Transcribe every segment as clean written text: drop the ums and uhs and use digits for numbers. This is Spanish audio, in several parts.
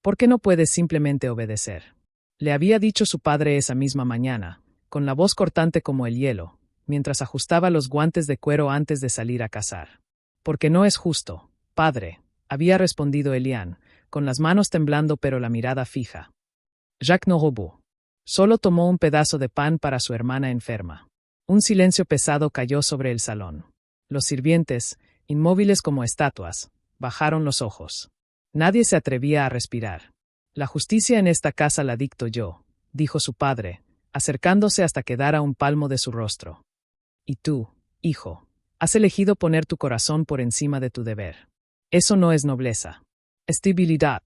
¿Por qué no puedes simplemente obedecer? Le había dicho su padre esa misma mañana, con la voz cortante como el hielo, mientras ajustaba los guantes de cuero antes de salir a cazar. Porque no es justo, padre, había respondido Elian, con las manos temblando pero la mirada fija. Jacques no robó. Solo tomó un pedazo de pan para su hermana enferma. Un silencio pesado cayó sobre el salón. Los sirvientes, inmóviles como estatuas, bajaron los ojos. Nadie se atrevía a respirar. La justicia en esta casa la dicto yo, dijo su padre, acercándose hasta quedar a un palmo de su rostro. Y tú, hijo, has elegido poner tu corazón por encima de tu deber. Eso no es nobleza. Es debilidad.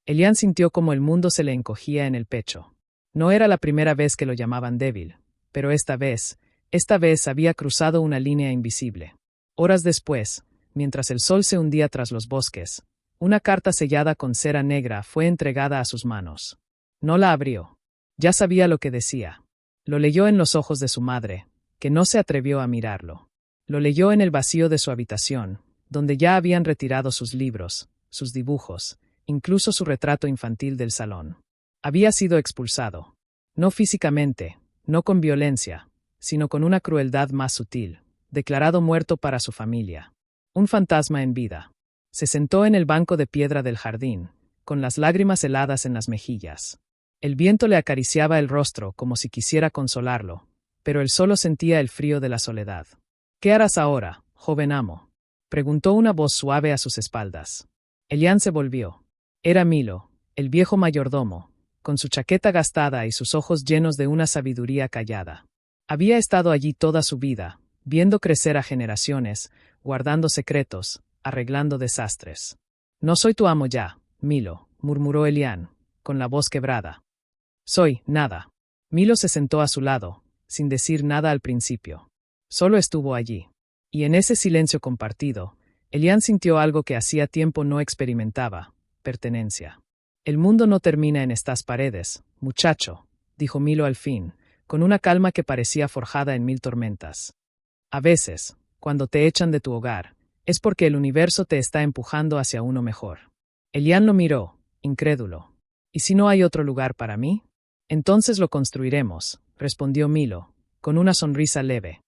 Elian sintió como el mundo se le encogía en el pecho. No era la primera vez que lo llamaban débil, pero esta vez había cruzado una línea invisible. Horas después, mientras el sol se hundía tras los bosques, una carta sellada con cera negra fue entregada a sus manos. No la abrió. Ya sabía lo que decía. Lo leyó en los ojos de su madre, que no se atrevió a mirarlo. Lo leyó en el vacío de su habitación, donde ya habían retirado sus libros, sus dibujos, incluso su retrato infantil del salón. Había sido expulsado. No físicamente, no con violencia, sino con una crueldad más sutil, declarado muerto para su familia. Un fantasma en vida. Se sentó en el banco de piedra del jardín, con las lágrimas heladas en las mejillas. El viento le acariciaba el rostro como si quisiera consolarlo, pero él solo sentía el frío de la soledad. ¿Qué harás ahora, joven amo?, preguntó una voz suave a sus espaldas. Elian se volvió. Era Milo, el viejo mayordomo, con su chaqueta gastada y sus ojos llenos de una sabiduría callada. Había estado allí toda su vida, viendo crecer a generaciones, guardando secretos, arreglando desastres. No soy tu amo ya, Milo, murmuró Elian, con la voz quebrada. Soy nada. Milo se sentó a su lado, sin decir nada al principio. Solo estuvo allí. Y en ese silencio compartido, Elian sintió algo que hacía tiempo no experimentaba: pertenencia. El mundo no termina en estas paredes, muchacho, dijo Milo al fin, con una calma que parecía forjada en 1000 tormentas. A veces, cuando te echan de tu hogar, es porque el universo te está empujando hacia uno mejor. Elian lo miró, incrédulo. ¿Y si no hay otro lugar para mí? Entonces lo construiremos, respondió Milo, con una sonrisa leve.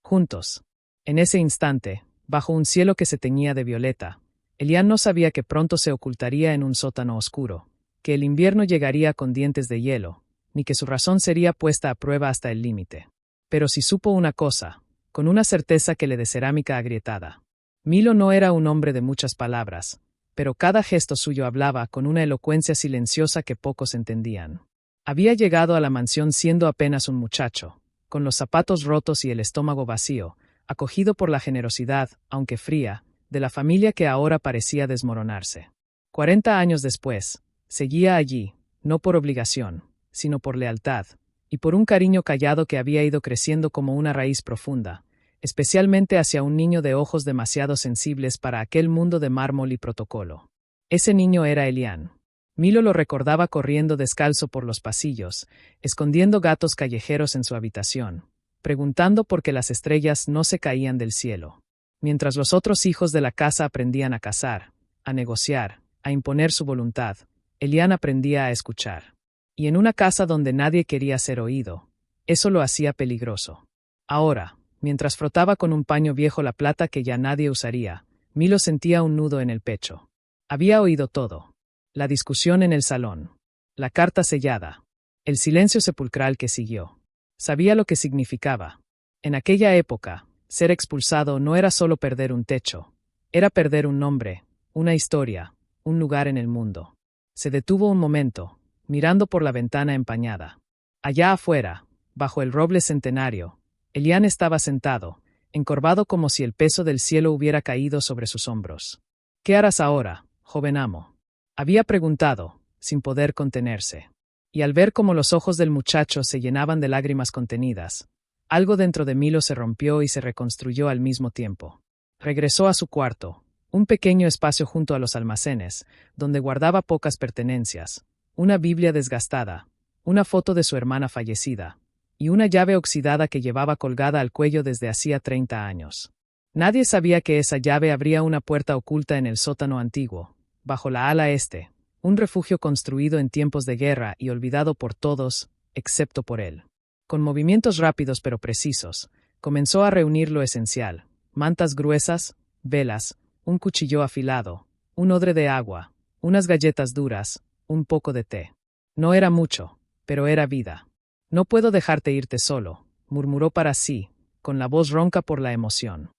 Juntos. En ese instante, bajo un cielo que se teñía de violeta, Elian no sabía que pronto se ocultaría en un sótano oscuro, que el invierno llegaría con dientes de hielo, ni que su razón sería puesta a prueba hasta el límite. Pero sí supo una cosa, con una certeza que le de cerámica agrietada. Milo no era un hombre de muchas palabras, pero cada gesto suyo hablaba con una elocuencia silenciosa que pocos entendían. Había llegado a la mansión siendo apenas un muchacho, con los zapatos rotos y el estómago vacío, acogido por la generosidad, aunque fría, de la familia que ahora parecía desmoronarse. 40 años después, seguía allí, no por obligación, sino por lealtad, y por un cariño callado que había ido creciendo como una raíz profunda, especialmente hacia un niño de ojos demasiado sensibles para aquel mundo de mármol y protocolo. Ese niño era Elian. Milo lo recordaba corriendo descalzo por los pasillos, escondiendo gatos callejeros en su habitación, preguntando por qué las estrellas no se caían del cielo. Mientras los otros hijos de la casa aprendían a cazar, a negociar, a imponer su voluntad, Elian aprendía a escuchar. Y en una casa donde nadie quería ser oído, eso lo hacía peligroso. Ahora, mientras frotaba con un paño viejo la plata que ya nadie usaría, Milo sentía un nudo en el pecho. Había oído todo. La discusión en el salón. La carta sellada. El silencio sepulcral que siguió. Sabía lo que significaba. En aquella época, ser expulsado no era solo perder un techo. Era perder un nombre, una historia, un lugar en el mundo. Se detuvo un momento, mirando por la ventana empañada. Allá afuera, bajo el roble centenario, Elian estaba sentado, encorvado como si el peso del cielo hubiera caído sobre sus hombros. ¿Qué harás ahora, joven amo?, había preguntado, sin poder contenerse. Y al ver cómo los ojos del muchacho se llenaban de lágrimas contenidas, algo dentro de Milo se rompió y se reconstruyó al mismo tiempo. Regresó a su cuarto, un pequeño espacio junto a los almacenes, donde guardaba pocas pertenencias, una Biblia desgastada, una foto de su hermana fallecida, y una llave oxidada que llevaba colgada al cuello desde hacía 30 años. Nadie sabía que esa llave abría una puerta oculta en el sótano antiguo, bajo la ala este, un refugio construido en tiempos de guerra y olvidado por todos, excepto por él. Con movimientos rápidos pero precisos, comenzó a reunir lo esencial: mantas gruesas, velas, un cuchillo afilado, un odre de agua, unas galletas duras, un poco de té. No era mucho, pero era vida. No puedo dejarte irte solo, murmuró para sí, con la voz ronca por la emoción.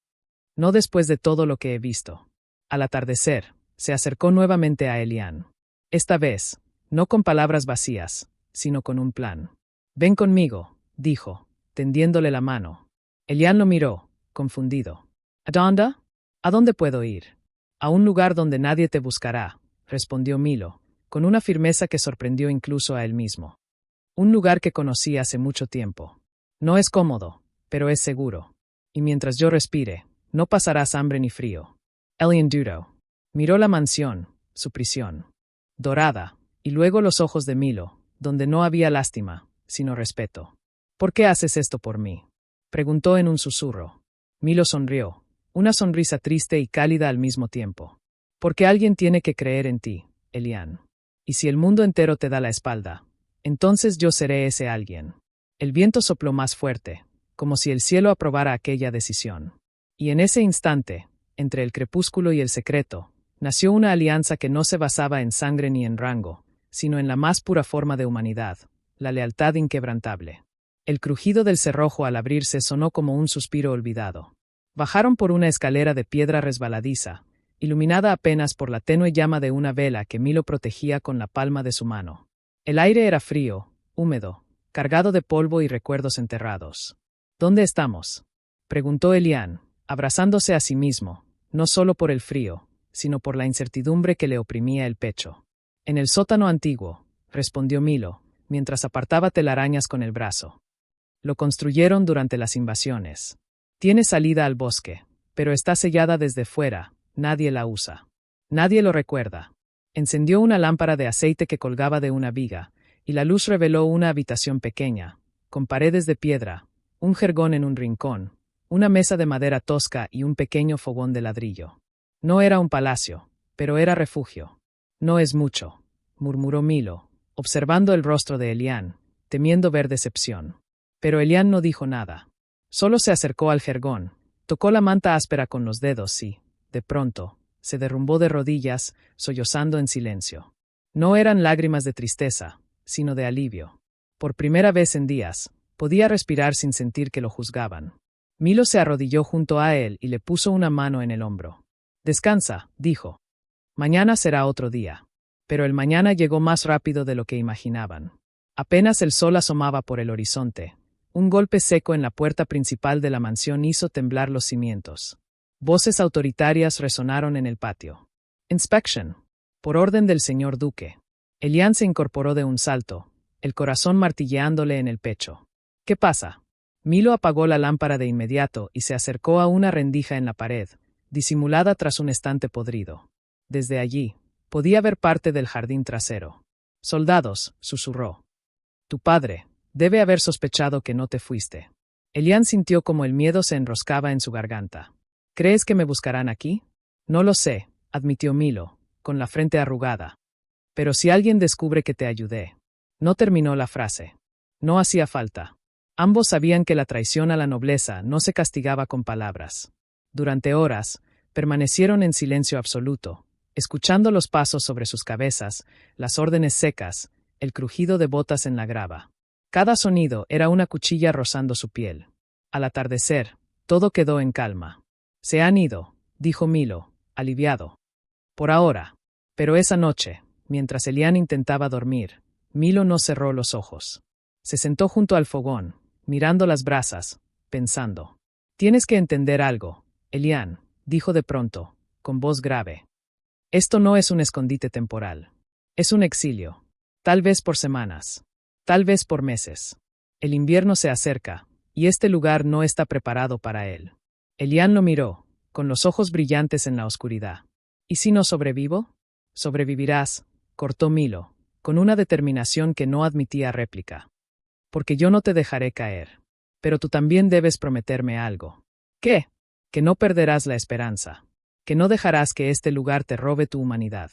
No después de todo lo que he visto. Al atardecer, se acercó nuevamente a Elian. Esta vez, no con palabras vacías, sino con un plan. Ven conmigo, dijo, tendiéndole la mano. Elian lo miró, confundido. ¿A dónde? ¿A dónde puedo ir? A un lugar donde nadie te buscará, respondió Milo, con una firmeza que sorprendió incluso a él mismo. Un lugar que conocí hace mucho tiempo. No es cómodo, pero es seguro. Y mientras yo respire, no pasarás hambre ni frío. Elian dudó. Miró la mansión, su prisión, dorada, y luego los ojos de Milo, donde no había lástima, sino respeto. ¿Por qué haces esto por mí?, preguntó en un susurro. Milo sonrió, una sonrisa triste y cálida al mismo tiempo. Porque alguien tiene que creer en ti, Elian. Y si el mundo entero te da la espalda, entonces yo seré ese alguien. El viento sopló más fuerte, como si el cielo aprobara aquella decisión. Y en ese instante, entre el crepúsculo y el secreto, nació una alianza que no se basaba en sangre ni en rango, sino en la más pura forma de humanidad, la lealtad inquebrantable. El crujido del cerrojo al abrirse sonó como un suspiro olvidado. Bajaron por una escalera de piedra resbaladiza, iluminada apenas por la tenue llama de una vela que Milo protegía con la palma de su mano. El aire era frío, húmedo, cargado de polvo y recuerdos enterrados. ¿Dónde estamos?, preguntó Elian, abrazándose a sí mismo, no solo por el frío, sino por la incertidumbre que le oprimía el pecho. En el sótano antiguo, respondió Milo, mientras apartaba telarañas con el brazo. Lo construyeron durante las invasiones. Tiene salida al bosque, pero está sellada desde fuera, nadie la usa. Nadie lo recuerda. Encendió una lámpara de aceite que colgaba de una viga, y la luz reveló una habitación pequeña, con paredes de piedra, un jergón en un rincón, una mesa de madera tosca y un pequeño fogón de ladrillo. No era un palacio, pero era refugio. No es mucho, murmuró Milo, observando el rostro de Elian, temiendo ver decepción. Pero Elian no dijo nada. Solo se acercó al jergón, tocó la manta áspera con los dedos y, de pronto, se derrumbó de rodillas, sollozando en silencio. No eran lágrimas de tristeza, sino de alivio. Por primera vez en días, podía respirar sin sentir que lo juzgaban. Milo se arrodilló junto a él y le puso una mano en el hombro. Descansa, dijo. Mañana será otro día. Pero el mañana llegó más rápido de lo que imaginaban. Apenas el sol asomaba por el horizonte, un golpe seco en la puerta principal de la mansión hizo temblar los cimientos. Voces autoritarias resonaron en el patio. Inspection. Por orden del señor duque. Elian se incorporó de un salto, el corazón martilleándole en el pecho. ¿Qué pasa? Milo apagó la lámpara de inmediato y se acercó a una rendija en la pared, disimulada tras un estante podrido. Desde allí, podía ver parte del jardín trasero. Soldados, susurró. Tu padre debe haber sospechado que no te fuiste. Elian sintió como el miedo se enroscaba en su garganta. ¿Crees que me buscarán aquí? No lo sé, admitió Milo, con la frente arrugada. Pero si alguien descubre que te ayudé. No terminó la frase. No hacía falta. Ambos sabían que la traición a la nobleza no se castigaba con palabras. Durante horas, permanecieron en silencio absoluto, escuchando los pasos sobre sus cabezas, las órdenes secas, el crujido de botas en la grava. Cada sonido era una cuchilla rozando su piel. Al atardecer, todo quedó en calma. Se han ido, dijo Milo, aliviado. Por ahora. Pero esa noche, mientras Elian intentaba dormir, Milo no cerró los ojos. Se sentó junto al fogón, mirando las brasas, pensando. Tienes que entender algo, Elian, dijo de pronto, con voz grave. Esto no es un escondite temporal. Es un exilio. Tal vez por semanas. Tal vez por meses. El invierno se acerca, y este lugar no está preparado para él. Elian lo miró, con los ojos brillantes en la oscuridad. ¿Y si no sobrevivo? Sobrevivirás, cortó Milo, con una determinación que no admitía réplica. Porque yo no te dejaré caer. Pero tú también debes prometerme algo. ¿Qué? Que no perderás la esperanza. Que no dejarás que este lugar te robe tu humanidad.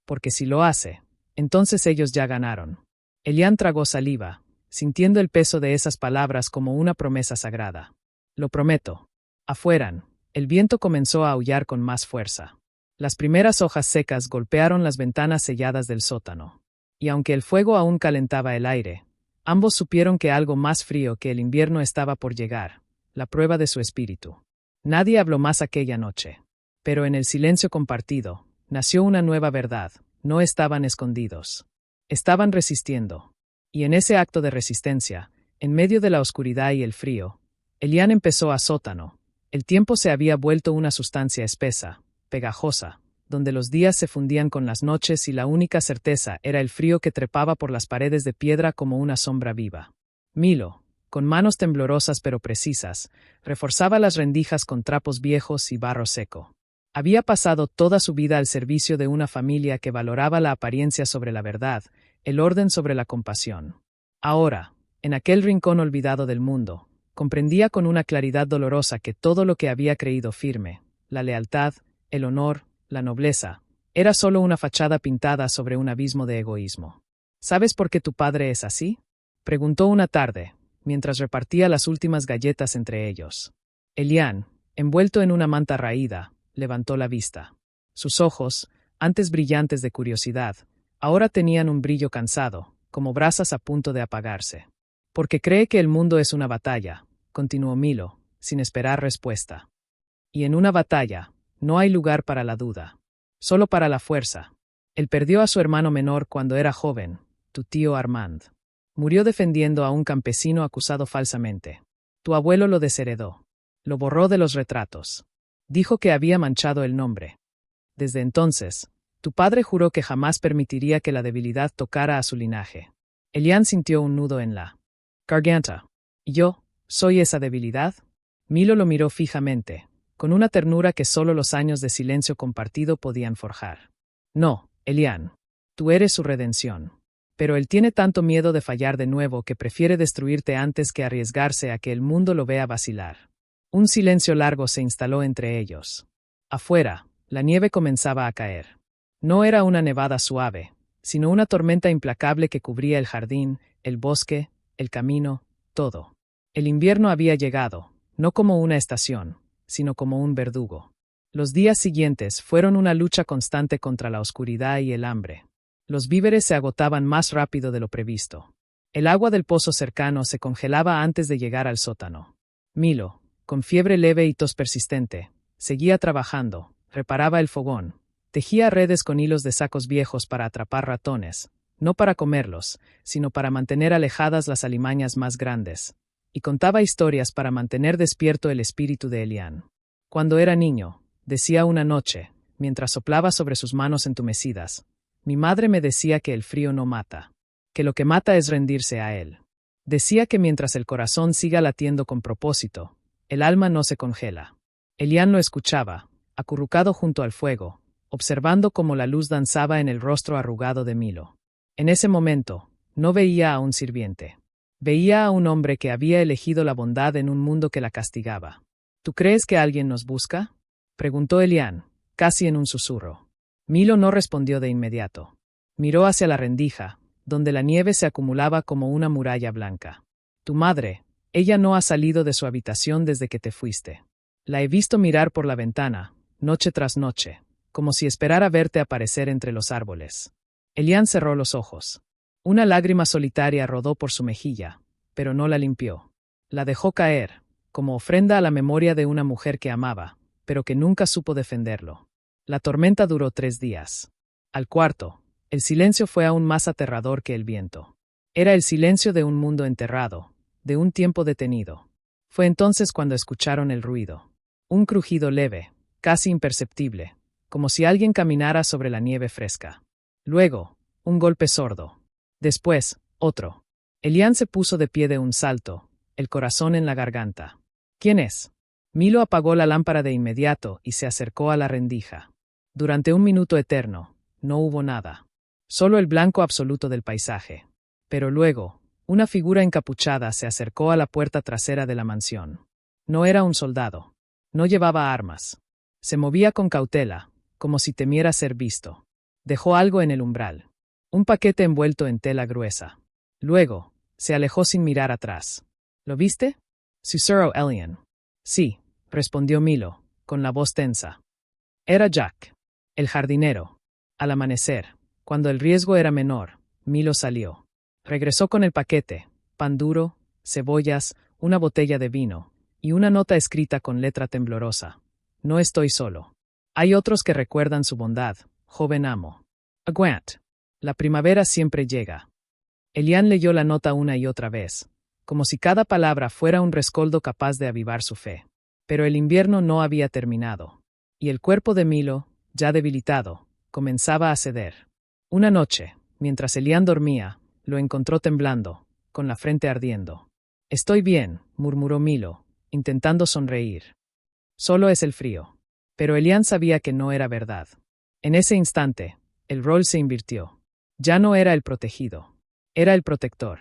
Porque si lo hace, Entonces ellos ya ganaron. Elián tragó saliva, sintiendo el peso de esas palabras como una promesa sagrada. Lo prometo. Afuera, el viento comenzó a aullar con más fuerza. Las primeras hojas secas golpearon las ventanas selladas del sótano. Y aunque el fuego aún calentaba el aire, ambos supieron que algo más frío que el invierno estaba por llegar, la prueba de su espíritu. Nadie habló más aquella noche. Pero en el silencio compartido, nació una nueva verdad. No estaban escondidos. Estaban resistiendo. Y en ese acto de resistencia, en medio de la oscuridad y el frío, Elián empezó a sótano. El tiempo se había vuelto una sustancia espesa, pegajosa, donde los días se fundían con las noches y la única certeza era el frío que trepaba por las paredes de piedra como una sombra viva. Milo, con manos temblorosas pero precisas, reforzaba las rendijas con trapos viejos y barro seco. Había pasado toda su vida al servicio de una familia que valoraba la apariencia sobre la verdad, el orden sobre la compasión. Ahora, en aquel rincón olvidado del mundo, comprendía con una claridad dolorosa que todo lo que había creído firme, la lealtad, el honor, la nobleza, era solo una fachada pintada sobre un abismo de egoísmo. ¿Sabes por qué tu padre es así?, preguntó una tarde, mientras repartía las últimas galletas entre ellos. Elián, envuelto en una manta raída, levantó la vista. Sus ojos, antes brillantes de curiosidad, ahora tenían un brillo cansado, como brasas a punto de apagarse. Porque cree que el mundo es una batalla, continuó Milo, sin esperar respuesta. Y en una batalla, no hay lugar para la duda, solo para la fuerza. Él perdió a su hermano menor cuando era joven, tu tío Armand. Murió defendiendo a un campesino acusado falsamente. Tu abuelo lo desheredó. Lo borró de los retratos. Dijo que había manchado el nombre. Desde entonces, tu padre juró que jamás permitiría que la debilidad tocara a su linaje. Elián sintió un nudo en la garganta. ¿Y yo, soy esa debilidad? Milo lo miró fijamente, con una ternura que solo los años de silencio compartido podían forjar. No, Elián. Tú eres su redención. Pero él tiene tanto miedo de fallar de nuevo que prefiere destruirte antes que arriesgarse a que el mundo lo vea vacilar. Un silencio largo se instaló entre ellos. Afuera, la nieve comenzaba a caer. No era una nevada suave, sino una tormenta implacable que cubría el jardín, el bosque, el camino, todo. El invierno había llegado, no como una estación, sino como un verdugo. Los días siguientes fueron una lucha constante contra la oscuridad y el hambre. Los víveres se agotaban más rápido de lo previsto. El agua del pozo cercano se congelaba antes de llegar al sótano. Milo, con fiebre leve y tos persistente, seguía trabajando, reparaba el fogón, tejía redes con hilos de sacos viejos para atrapar ratones, no para comerlos, sino para mantener alejadas las alimañas más grandes, y contaba historias para mantener despierto el espíritu de Elián. Cuando era niño, decía una noche, mientras soplaba sobre sus manos entumecidas, mi madre me decía que el frío no mata, que lo que mata es rendirse a él. Decía que mientras el corazón siga latiendo con propósito, el alma no se congela. Elián lo escuchaba, acurrucado junto al fuego, observando cómo la luz danzaba en el rostro arrugado de Milo. En ese momento, no veía a un sirviente. Veía a un hombre que había elegido la bondad en un mundo que la castigaba. ¿Tú crees que alguien nos busca?, preguntó Elián, casi en un susurro. Milo no respondió de inmediato. Miró hacia la rendija, donde la nieve se acumulaba como una muralla blanca. Tu madre, ella no ha salido de su habitación desde que te fuiste. La he visto mirar por la ventana, noche tras noche, como si esperara verte aparecer entre los árboles. Elián cerró los ojos. Una lágrima solitaria rodó por su mejilla, pero no la limpió. La dejó caer, como ofrenda a la memoria de una mujer que amaba, pero que nunca supo defenderlo. La tormenta duró 3 días. Al cuarto, el silencio fue aún más aterrador que el viento. Era el silencio de un mundo enterrado, de un tiempo detenido. Fue entonces cuando escucharon el ruido. Un crujido leve, casi imperceptible, como si alguien caminara sobre la nieve fresca. Luego, un golpe sordo. Después, otro. Elián se puso de pie de un salto, el corazón en la garganta. ¿Quién es? Milo apagó la lámpara de inmediato y se acercó a la rendija. Durante un minuto eterno, no hubo nada. Solo el blanco absoluto del paisaje. Pero luego, una figura encapuchada se acercó a la puerta trasera de la mansión. No era un soldado. No llevaba armas. Se movía con cautela, como si temiera ser visto. Dejó algo en el umbral. Un paquete envuelto en tela gruesa. Luego, se alejó sin mirar atrás. ¿Lo viste? Susurró Elian. Sí, respondió Milo, con la voz tensa. Era Jack, el jardinero. Al amanecer, cuando el riesgo era menor, Milo salió. Regresó con el paquete, pan duro, cebollas, una botella de vino, y una nota escrita con letra temblorosa. No estoy solo. Hay otros que recuerdan su bondad, joven amo. Aguant. La primavera siempre llega. Elian leyó la nota una y otra vez, como si cada palabra fuera un rescoldo capaz de avivar su fe. Pero el invierno no había terminado, y el cuerpo de Milo, ya debilitado, comenzaba a ceder. Una noche, mientras Elian dormía, lo encontró temblando, con la frente ardiendo. Estoy bien, murmuró Milo, intentando sonreír. Solo es el frío. Pero Elian sabía que no era verdad. En ese instante, el rol se invirtió. Ya no era el protegido. Era el protector.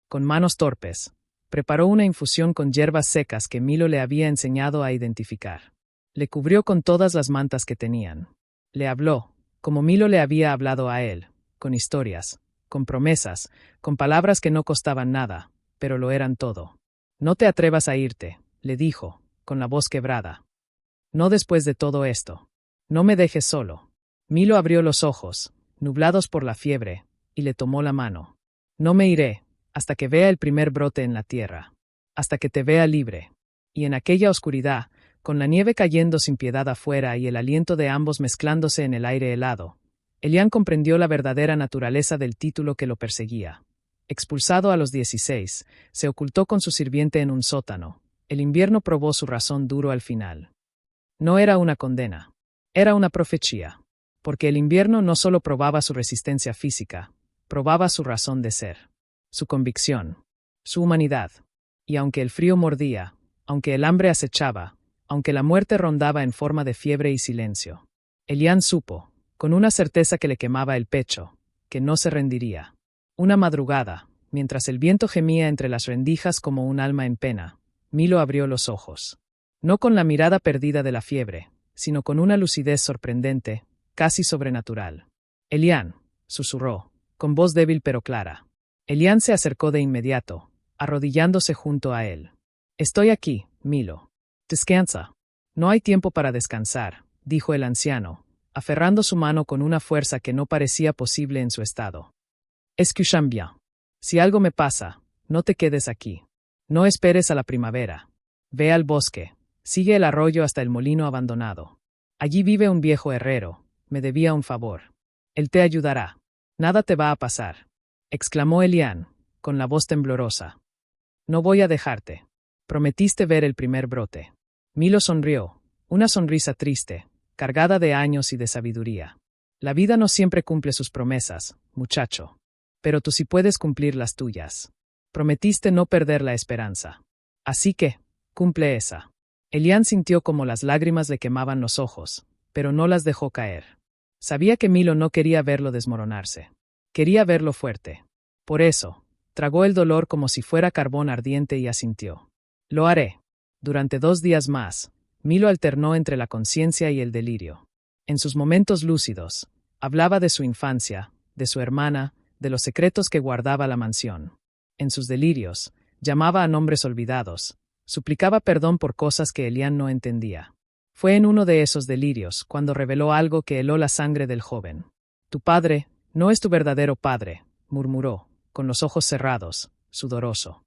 Con manos torpes, preparó una infusión con hierbas secas que Milo le había enseñado a identificar. Le cubrió con todas las mantas que tenían. Le habló, como Milo le había hablado a él, con historias, con promesas, con palabras que no costaban nada, pero lo eran todo. No te atrevas a irte, le dijo, con la voz quebrada. No después de todo esto. No me dejes solo. Milo abrió los ojos, nublados por la fiebre, y le tomó la mano. No me iré, hasta que vea el primer brote en la tierra. Hasta que te vea libre. Y en aquella oscuridad, con la nieve cayendo sin piedad afuera y el aliento de ambos mezclándose en el aire helado, Elian comprendió la verdadera naturaleza del título que lo perseguía. Expulsado a los 16, se ocultó con su sirviente en un sótano. El invierno probó su razón duro al final. No era una condena. Era una profecía. Porque el invierno no solo probaba su resistencia física, probaba su razón de ser, su convicción, su humanidad. Y aunque el frío mordía, aunque el hambre acechaba, aunque la muerte rondaba en forma de fiebre y silencio, Elian supo, con una certeza que le quemaba el pecho, que no se rendiría. Una madrugada, mientras el viento gemía entre las rendijas como un alma en pena, Milo abrió los ojos. No con la mirada perdida de la fiebre, sino con una lucidez sorprendente, casi sobrenatural. Elian, susurró, con voz débil pero clara. Elian se acercó de inmediato, arrodillándose junto a él. Estoy aquí, Milo. Descansa. No hay tiempo para descansar, dijo el anciano, aferrando su mano con una fuerza que no parecía posible en su estado. Escuchan bien. Si algo me pasa, no te quedes aquí. No esperes a la primavera. Ve al bosque. Sigue el arroyo hasta el molino abandonado. Allí vive un viejo herrero. Me debía un favor. Él te ayudará. Nada te va a pasar, exclamó Elian, con la voz temblorosa. No voy a dejarte. Prometiste ver el primer brote. Milo sonrió, una sonrisa triste, cargada de años y de sabiduría. La vida no siempre cumple sus promesas, muchacho. Pero tú sí puedes cumplir las tuyas. Prometiste no perder la esperanza. Así que, cumple esa. Elian sintió como las lágrimas le quemaban los ojos, pero no las dejó caer. Sabía que Milo no quería verlo desmoronarse. Quería verlo fuerte. Por eso, tragó el dolor como si fuera carbón ardiente y asintió. Lo haré. Durante 2 días más, Milo alternó entre la conciencia y el delirio. En sus momentos lúcidos, hablaba de su infancia, de su hermana, de los secretos que guardaba la mansión. En sus delirios, llamaba a nombres olvidados, suplicaba perdón por cosas que Elian no entendía. Fue en uno de esos delirios cuando reveló algo que heló la sangre del joven. Tu padre no es tu verdadero padre, murmuró, con los ojos cerrados, sudoroso.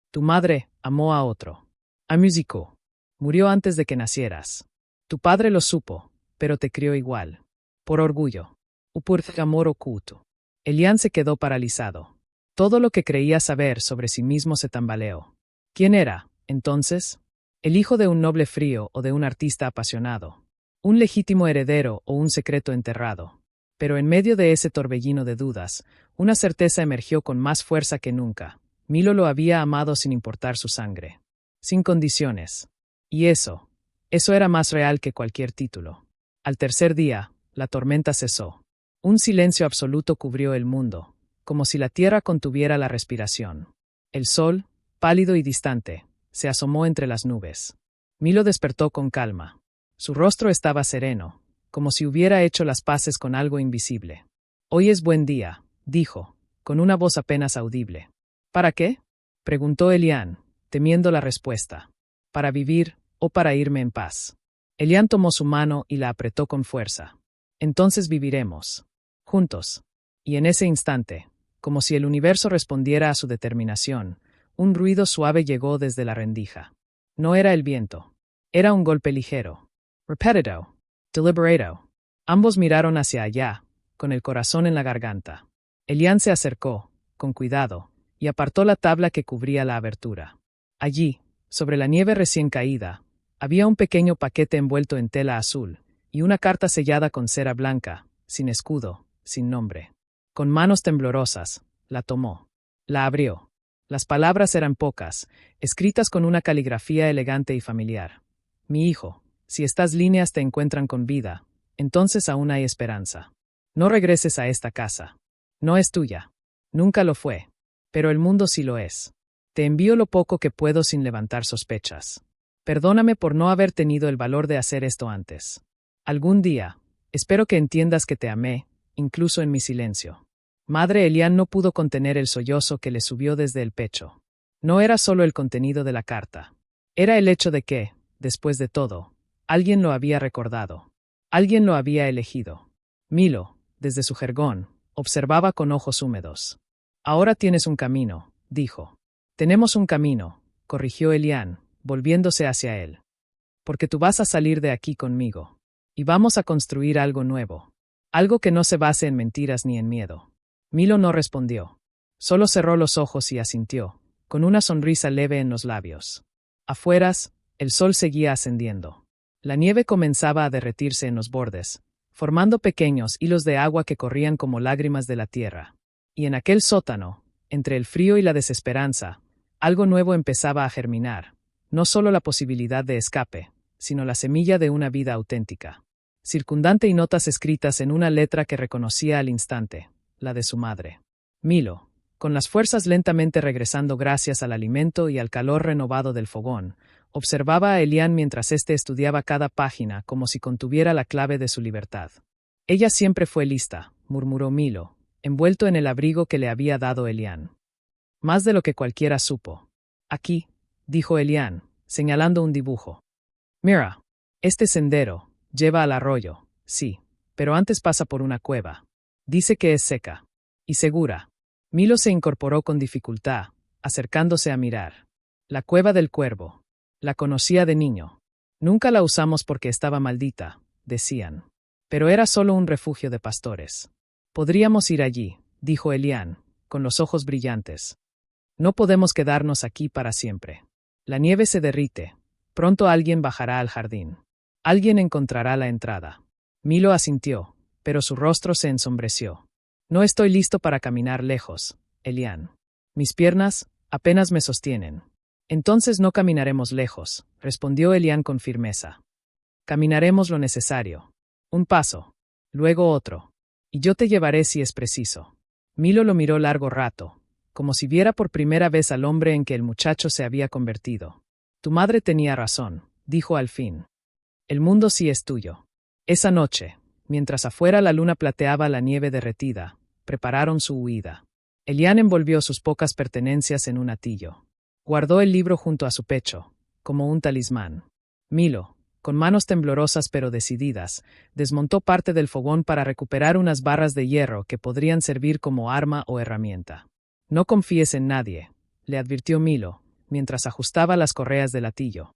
Tu madre amó a otro. A músico. Murió antes de que nacieras. Tu padre lo supo, pero te crió igual. Por orgullo. O por amor oculto. Elian se quedó paralizado. Todo lo que creía saber sobre sí mismo se tambaleó. ¿Quién era, entonces? ¿El hijo de un noble frío o de un artista apasionado? ¿Un legítimo heredero o un secreto enterrado? Pero en medio de ese torbellino de dudas, una certeza emergió con más fuerza que nunca. Milo lo había amado sin importar su sangre. Sin condiciones. Y eso era más real que cualquier título. Al tercer día, la tormenta cesó. Un silencio absoluto cubrió el mundo, como si la tierra contuviera la respiración. El sol, pálido y distante, se asomó entre las nubes. Milo despertó con calma. Su rostro estaba sereno, como si hubiera hecho las paces con algo invisible. Hoy es buen día, dijo, con una voz apenas audible. ¿Para qué? Preguntó Elian, temiendo la respuesta. ¿Para vivir o para irme en paz? Elian tomó su mano y la apretó con fuerza. Entonces viviremos. Juntos. Y en ese instante, como si el universo respondiera a su determinación, un ruido suave llegó desde la rendija. No era el viento. Era un golpe ligero. Repetido. Deliberado. Ambos miraron hacia allá, con el corazón en la garganta. Elian se acercó, con cuidado, y apartó la tabla que cubría la abertura. Allí, sobre la nieve recién caída, había un pequeño paquete envuelto en tela azul, y una carta sellada con cera blanca, sin escudo, sin nombre. Con manos temblorosas, la tomó. La abrió. Las palabras eran pocas, escritas con una caligrafía elegante y familiar. Mi hijo, si estas líneas te encuentran con vida, entonces aún hay esperanza. No regreses a esta casa. No es tuya. Nunca lo fue. Pero el mundo sí lo es. Te envío lo poco que puedo sin levantar sospechas. Perdóname por no haber tenido el valor de hacer esto antes. Algún día, espero que entiendas que te amé, incluso en mi silencio. Madre Elian no pudo contener el sollozo que le subió desde el pecho. No era solo el contenido de la carta. Era el hecho de que, después de todo, alguien lo había recordado. Alguien lo había elegido. Milo, desde su jergón, observaba con ojos húmedos. Ahora tienes un camino, dijo. Tenemos un camino, corrigió Elian, volviéndose hacia él. Porque tú vas a salir de aquí conmigo. Y vamos a construir algo nuevo. Algo que no se base en mentiras ni en miedo. Milo no respondió. Solo cerró los ojos y asintió, con una sonrisa leve en los labios. Afueras, el sol seguía ascendiendo. La nieve comenzaba a derretirse en los bordes, formando pequeños hilos de agua que corrían como lágrimas de la tierra. Y en aquel sótano, entre el frío y la desesperanza, algo nuevo empezaba a germinar, no solo la posibilidad de escape, sino la semilla de una vida auténtica. Circundante y notas escritas en una letra que reconocía al instante, la de su madre. Milo, con las fuerzas lentamente regresando gracias al alimento y al calor renovado del fogón, observaba a Elian mientras éste estudiaba cada página como si contuviera la clave de su libertad. Ella siempre fue lista, murmuró Milo, envuelto en el abrigo que le había dado Elian. Más de lo que cualquiera supo. Aquí, dijo Elian, señalando un dibujo. Mira, este sendero lleva al arroyo, sí, pero antes pasa por una cueva. Dice que es seca. Y segura. Milo se incorporó con dificultad, acercándose a mirar. La cueva del cuervo. La conocía de niño. Nunca la usamos porque estaba maldita, decían. Pero era solo un refugio de pastores. Podríamos ir allí, dijo Elian, con los ojos brillantes. No podemos quedarnos aquí para siempre. La nieve se derrite. Pronto alguien bajará al jardín. Alguien encontrará la entrada. Milo asintió, pero su rostro se ensombreció. No estoy listo para caminar lejos, Elian. Mis piernas apenas me sostienen. Entonces no caminaremos lejos, respondió Elian con firmeza. Caminaremos lo necesario. Un paso, luego otro. Y yo te llevaré si es preciso. Milo lo miró largo rato, como si viera por primera vez al hombre en que el muchacho se había convertido. Tu madre tenía razón, dijo al fin. El mundo sí es tuyo. Esa noche, mientras afuera la luna plateaba la nieve derretida, prepararon su huida. Elian envolvió sus pocas pertenencias en un atillo. Guardó el libro junto a su pecho, como un talismán. Milo, con manos temblorosas pero decididas, desmontó parte del fogón para recuperar unas barras de hierro que podrían servir como arma o herramienta. No confíes en nadie, le advirtió Milo, mientras ajustaba las correas del atillo.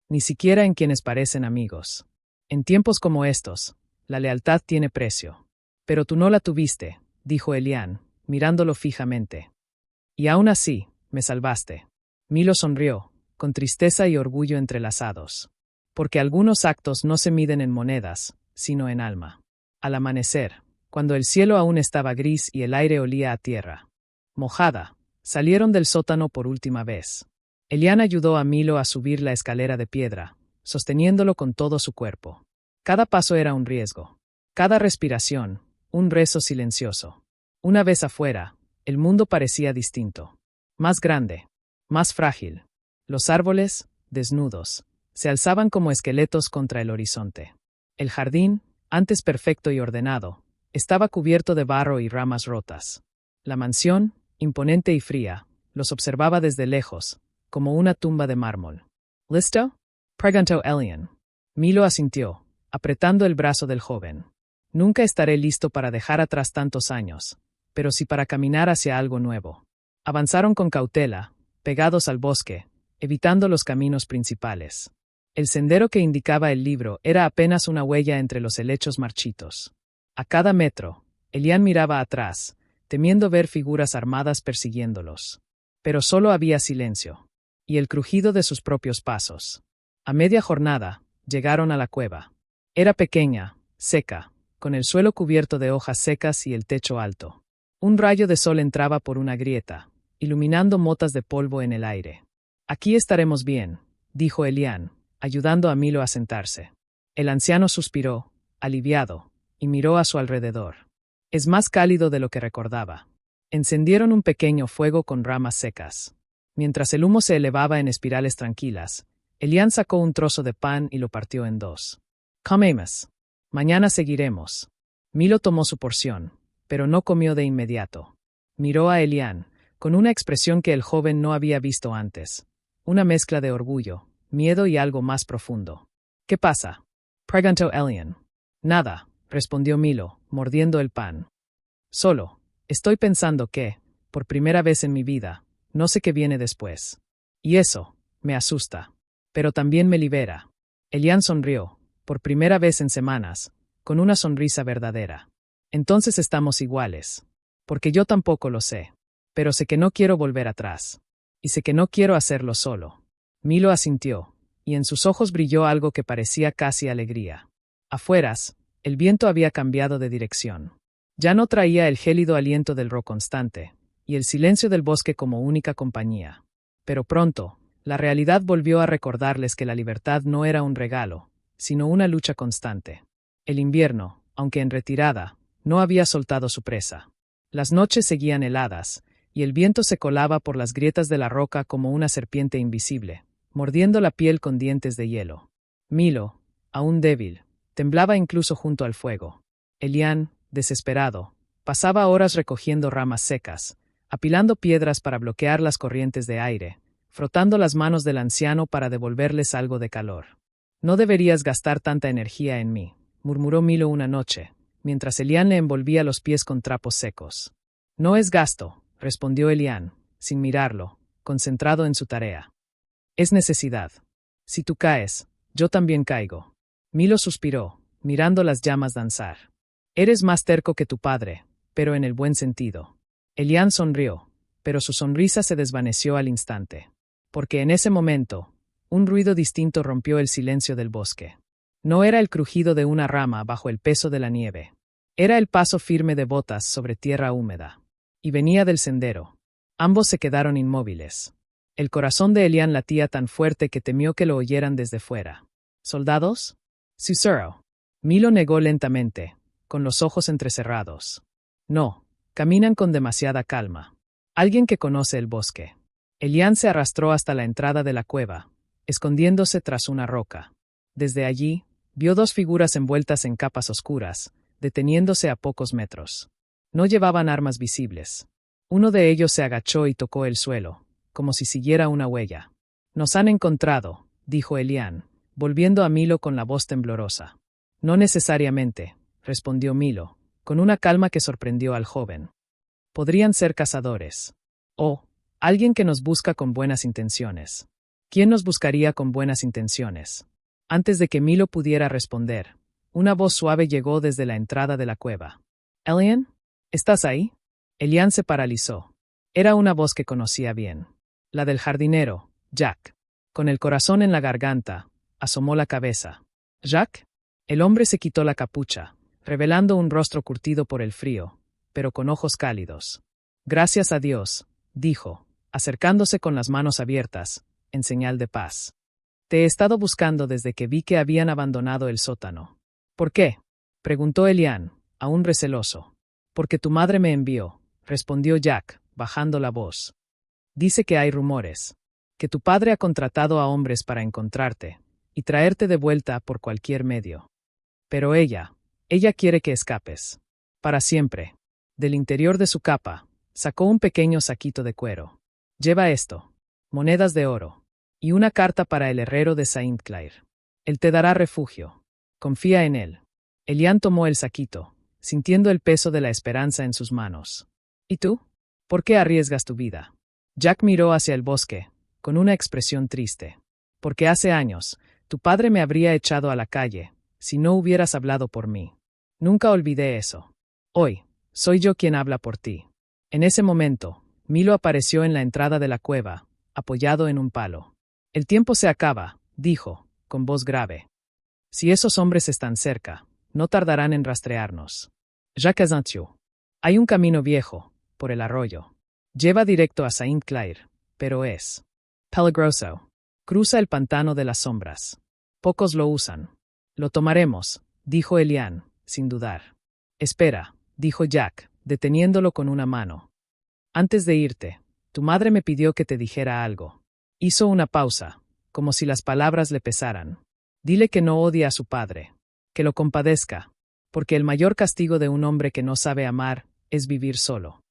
Ni siquiera en quienes parecen amigos. En tiempos como estos, la lealtad tiene precio. Pero tú no la tuviste, dijo Elian, mirándolo fijamente. Y aún así, me salvaste. Milo sonrió, con tristeza y orgullo entrelazados. Porque algunos actos no se miden en monedas, sino en alma. Al amanecer, cuando el cielo aún estaba gris y el aire olía a tierra mojada, salieron del sótano por última vez. Elian ayudó a Milo a subir la escalera de piedra, sosteniéndolo con todo su cuerpo. Cada paso era un riesgo. Cada respiración, un rezo silencioso. Una vez afuera, el mundo parecía distinto. Más grande, más frágil. Los árboles, desnudos, se alzaban como esqueletos contra el horizonte. El jardín, antes perfecto y ordenado, estaba cubierto de barro y ramas rotas. La mansión, imponente y fría, los observaba desde lejos, como una tumba de mármol. ¿Listo?, preguntó Elian. Milo asintió, apretando el brazo del joven. Nunca estaré listo para dejar atrás tantos años, pero sí para caminar hacia algo nuevo. Avanzaron con cautela, pegados al bosque, evitando los caminos principales. El sendero que indicaba el libro era apenas una huella entre los helechos marchitos. A cada metro, Elian miraba atrás, temiendo ver figuras armadas persiguiéndolos. Pero solo había silencio, y el crujido de sus propios pasos. A media jornada, llegaron a la cueva. Era pequeña, seca, con el suelo cubierto de hojas secas y el techo alto. Un rayo de sol entraba por una grieta, iluminando motas de polvo en el aire. «Aquí estaremos bien», dijo Elian, ayudando a Milo a sentarse. El anciano suspiró, aliviado, y miró a su alrededor. Es más cálido de lo que recordaba. Encendieron un pequeño fuego con ramas secas. Mientras el humo se elevaba en espirales tranquilas, Elian sacó un trozo de pan y lo partió en dos. «Comemos. Mañana seguiremos». Milo tomó su porción, pero no comió de inmediato. Miró a Elian, con una expresión que el joven no había visto antes. Una mezcla de orgullo, miedo y algo más profundo. «¿Qué pasa?», preguntó Elian. «Nada», respondió Milo, mordiendo el pan. «Solo, estoy pensando que, por primera vez en mi vida, no sé qué viene después. Y eso, me asusta. Pero también me libera». Elian sonrió, por primera vez en semanas, con una sonrisa verdadera. «Entonces estamos iguales. Porque yo tampoco lo sé. Pero sé que no quiero volver atrás. Y sé que no quiero hacerlo solo». Milo asintió, y en sus ojos brilló algo que parecía casi alegría. Afueras, el viento había cambiado de dirección. Ya no traía el gélido aliento del ro constante, y el silencio del bosque como única compañía. Pero pronto, la realidad volvió a recordarles que la libertad no era un regalo, sino una lucha constante. El invierno, aunque en retirada, no había soltado su presa. Las noches seguían heladas, y el viento se colaba por las grietas de la roca como una serpiente invisible, mordiendo la piel con dientes de hielo. Milo, aún débil, temblaba incluso junto al fuego. Elian, desesperado, pasaba horas recogiendo ramas secas, apilando piedras para bloquear las corrientes de aire, frotando las manos del anciano para devolverles algo de calor. «No deberías gastar tanta energía en mí», murmuró Milo una noche, mientras Elian le envolvía los pies con trapos secos. «No es gasto», respondió Elian, sin mirarlo, concentrado en su tarea. «Es necesidad. Si tú caes, yo también caigo». Milo suspiró, mirando las llamas danzar. «Eres más terco que tu padre, pero en el buen sentido». Elian sonrió, pero su sonrisa se desvaneció al instante. Porque en ese momento, un ruido distinto rompió el silencio del bosque. No era el crujido de una rama bajo el peso de la nieve. Era el paso firme de botas sobre tierra húmeda. Y venía del sendero. Ambos se quedaron inmóviles. El corazón de Elian latía tan fuerte que temió que lo oyeran desde fuera. «¿Soldados?», «Susurro». Milo negó lentamente, con los ojos entrecerrados. «No, caminan con demasiada calma. Alguien que conoce el bosque». Elian se arrastró hasta la entrada de la cueva, escondiéndose tras una roca. Desde allí, vio dos figuras envueltas en capas oscuras, deteniéndose a pocos metros. No llevaban armas visibles. Uno de ellos se agachó y tocó el suelo, como si siguiera una huella. «Nos han encontrado», dijo Elian, volviendo a Milo con la voz temblorosa. «No necesariamente», respondió Milo, con una calma que sorprendió al joven. «Podrían ser cazadores. O alguien que nos busca con buenas intenciones». «¿Quién nos buscaría con buenas intenciones?». Antes de que Milo pudiera responder, una voz suave llegó desde la entrada de la cueva. «Elian, ¿estás ahí?». Elian se paralizó. Era una voz que conocía bien. La del jardinero, Jack. Con el corazón en la garganta, asomó la cabeza. «¿Jack?». El hombre se quitó la capucha, revelando un rostro curtido por el frío, pero con ojos cálidos. «Gracias a Dios», dijo, acercándose con las manos abiertas, en señal de paz. «Te he estado buscando desde que vi que habían abandonado el sótano». «¿Por qué?», preguntó Elian, aún receloso. «Porque tu madre me envió», respondió Jack, bajando la voz. «Dice que hay rumores. Que tu padre ha contratado a hombres para encontrarte y traerte de vuelta por cualquier medio. Pero ella quiere que escapes. Para siempre». Del interior de su capa, Sacó un pequeño saquito de cuero. Lleva esto. Monedas de oro. Y una carta para el herrero de Saint-Clair. Él te dará refugio. Confía en él. Elian tomó el saquito, sintiendo el peso de la esperanza en sus manos. ¿Y tú? ¿Por qué arriesgas tu vida? Jack miró hacia el bosque, con una expresión triste. Porque hace años, tu padre me habría echado a la calle, si no hubieras hablado por mí. Nunca olvidé eso. Hoy, soy yo quien habla por ti. En ese momento, Milo apareció en la entrada de la cueva, apoyado en un palo. El tiempo se acaba, dijo, con voz grave. Si esos hombres están cerca, no tardarán en rastrearnos. Jacques Asentiu. Hay un camino viejo, por el arroyo. Lleva directo a Saint-Clair, pero es peligroso. Cruza el pantano de las sombras. Pocos lo usan. Lo tomaremos, dijo Elian, sin dudar. Espera, dijo Jack, deteniéndolo con una mano. Antes de irte, tu madre me pidió que te dijera algo. Hizo una pausa, como si las palabras le pesaran. Dile que no odia a su padre, que lo compadezca, porque el mayor castigo de un hombre que no sabe amar es vivir solo.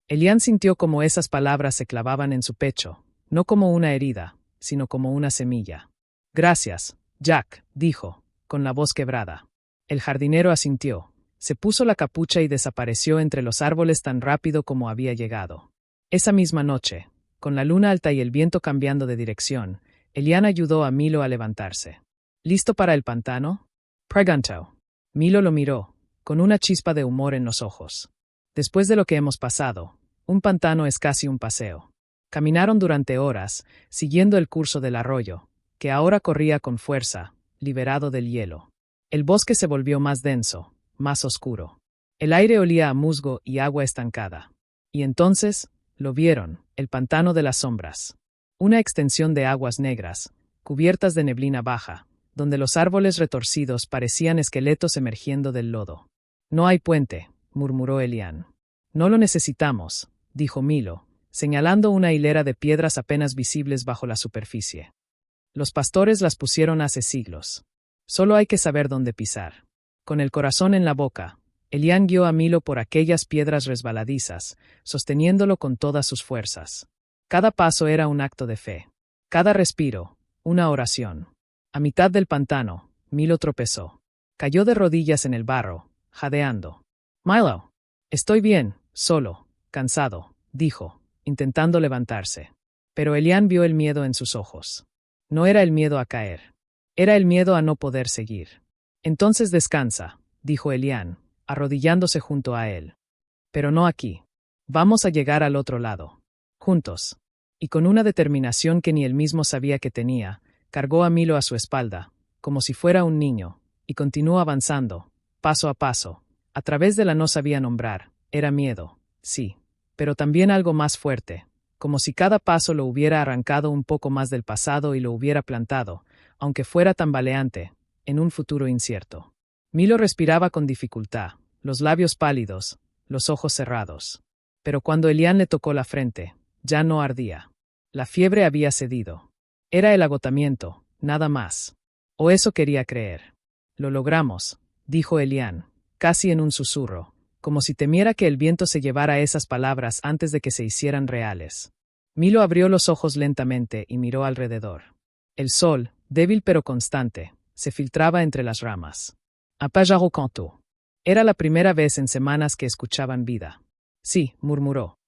Elian sintió como esas palabras se clavaban en su pecho, no como una herida, sino como una semilla. Gracias, Jack, dijo, con la voz quebrada. El jardinero asintió, se puso la capucha y desapareció entre los árboles tan rápido como había llegado. Esa misma noche, con la luna alta y el viento cambiando de dirección, Elian ayudó a Milo a levantarse. ¿Listo para el pantano? Preguntó. Milo lo miró, con una chispa de humor en los ojos. Después de lo que hemos pasado, un pantano es casi un paseo. Caminaron durante horas, siguiendo el curso del arroyo, que ahora corría con fuerza, liberado del hielo. El bosque se volvió más denso, más oscuro. El aire olía a musgo y agua estancada. Y entonces, lo vieron, el pantano de las sombras. Una extensión de aguas negras, cubiertas de neblina baja, donde los árboles retorcidos parecían esqueletos emergiendo del lodo. No hay puente, murmuró Elian. No lo necesitamos, dijo Milo, señalando una hilera de piedras apenas visibles bajo la superficie. Los pastores las pusieron hace siglos. Solo hay que saber dónde pisar. Con el corazón en la boca, Elian guió a Milo por aquellas piedras resbaladizas, sosteniéndolo con todas sus fuerzas. Cada paso era un acto de fe. Cada respiro, una oración. A mitad del pantano, Milo tropezó. Cayó de rodillas en el barro, jadeando. Milo. Estoy bien, solo, cansado, dijo, intentando levantarse. Pero Elian vio el miedo en sus ojos. No era el miedo a caer. Era el miedo a no poder seguir. Entonces descansa, dijo Elian, arrodillándose junto a él. Pero no aquí. Vamos a llegar al otro lado. Juntos. Y con una determinación que ni él mismo sabía que tenía, cargó a Milo a su espalda, como si fuera un niño, y continuó avanzando, paso a paso, a través de la no sabía nombrar. Era miedo, sí, pero también algo más fuerte, como si cada paso lo hubiera arrancado un poco más del pasado y lo hubiera plantado, aunque fuera tambaleante, en un futuro incierto. Milo respiraba con dificultad, los labios pálidos, los ojos cerrados. Pero cuando Elian le tocó la frente, ya no ardía. La fiebre había cedido. Era el agotamiento, nada más. O eso quería creer. Lo logramos, dijo Elian, casi en un susurro, como si temiera que el viento se llevara esas palabras antes de que se hicieran reales. Milo abrió los ojos lentamente y miró alrededor. El sol, débil pero constante, se filtraba entre las ramas. Apajaro cantó. Era la primera vez en semanas que escuchaban vida. Sí, murmuró.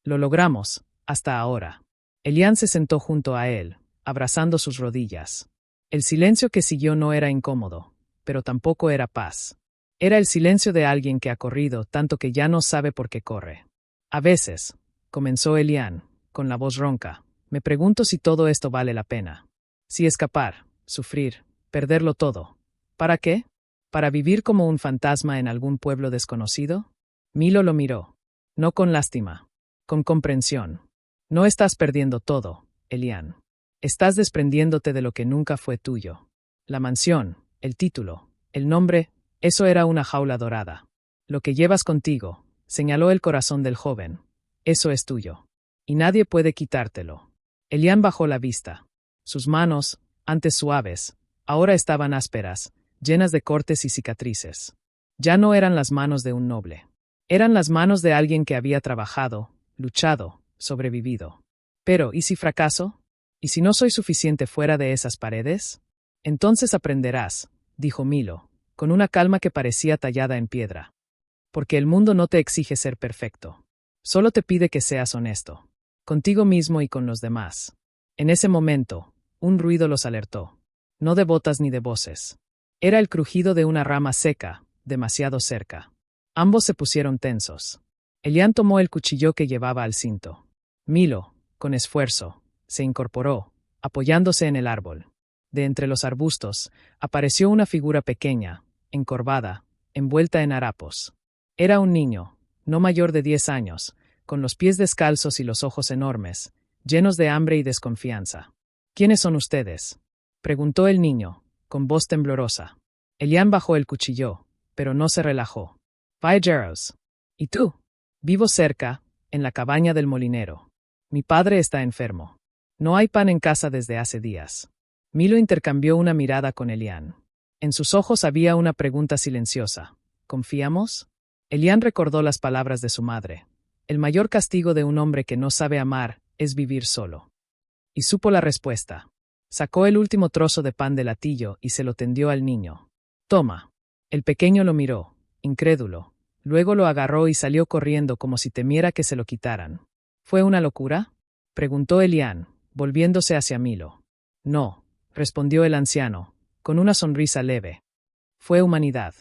Lo logramos, hasta ahora. Elian se sentó junto a él, abrazando sus rodillas. El silencio que siguió no era incómodo, pero tampoco era paz. Era el silencio de alguien que ha corrido tanto que ya no sabe por qué corre. A veces, comenzó Elian, con la voz ronca, me pregunto si todo esto vale la pena. Si escapar, sufrir, perderlo todo. ¿Para qué? ¿Para vivir como un fantasma en algún pueblo desconocido? Milo lo miró. No con lástima. Con comprensión. No estás perdiendo todo, Elian. Estás desprendiéndote de lo que nunca fue tuyo. La mansión, el título, el nombre, eso era una jaula dorada. Lo que llevas contigo, señaló el corazón del joven, eso es tuyo. Y nadie puede quitártelo. Elian bajó la vista. Sus manos, antes suaves, ahora estaban ásperas, llenas de cortes y cicatrices. Ya no eran las manos de un noble. Eran las manos de alguien que había trabajado, luchado, sobrevivido. Pero, ¿y si fracaso? ¿Y si no soy suficiente fuera de esas paredes? Entonces aprenderás, dijo Milo, con una calma que parecía tallada en piedra. Porque el mundo no te exige ser perfecto. Solo te pide que seas honesto. Contigo mismo y con los demás. En ese momento, un ruido los alertó. No de botas ni de voces. Era el crujido de una rama seca, demasiado cerca. Ambos se pusieron tensos. Elian tomó el cuchillo que llevaba al cinto. Milo, con esfuerzo, se incorporó, apoyándose en el árbol. De entre los arbustos, apareció una figura pequeña, encorvada, envuelta en harapos. Era un niño, no mayor de 10 años, con los pies descalzos y los ojos enormes, llenos de hambre y desconfianza. ¿Quiénes son ustedes?, preguntó el niño, con voz temblorosa. Elian bajó el cuchillo, pero no se relajó. Viajeros. ¿Y tú? Vivo cerca, en la cabaña del molinero. Mi padre está enfermo. No hay pan en casa desde hace días. Milo intercambió una mirada con Elian. En sus ojos había una pregunta silenciosa. ¿Confiamos? Elian recordó las palabras de su madre. El mayor castigo de un hombre que no sabe amar es vivir solo. Y supo la respuesta. Sacó el último trozo de pan del latillo y se lo tendió al niño. Toma. El pequeño lo miró, incrédulo. Luego lo agarró y salió corriendo como si temiera que se lo quitaran. ¿Fue una locura?, preguntó Elian, volviéndose hacia Milo. No, respondió el anciano, con una sonrisa leve. Fue humanidad.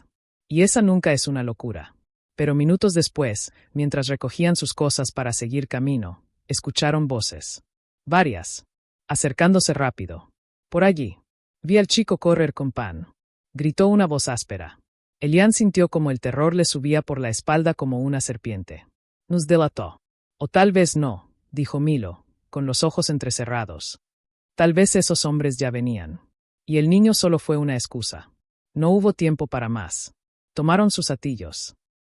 Y esa nunca es una locura. Pero minutos después, mientras recogían sus cosas para seguir camino, escucharon voces. Varias. Acercándose rápido. Por allí. Vi al chico correr con pan. Gritó una voz áspera. Elian sintió como el terror le subía por la espalda como una serpiente. Nos delató. O tal vez no, dijo Milo, con los ojos entrecerrados. Tal vez esos hombres ya venían. Y el niño solo fue una excusa. No hubo tiempo para más. Tomaron sus atillos.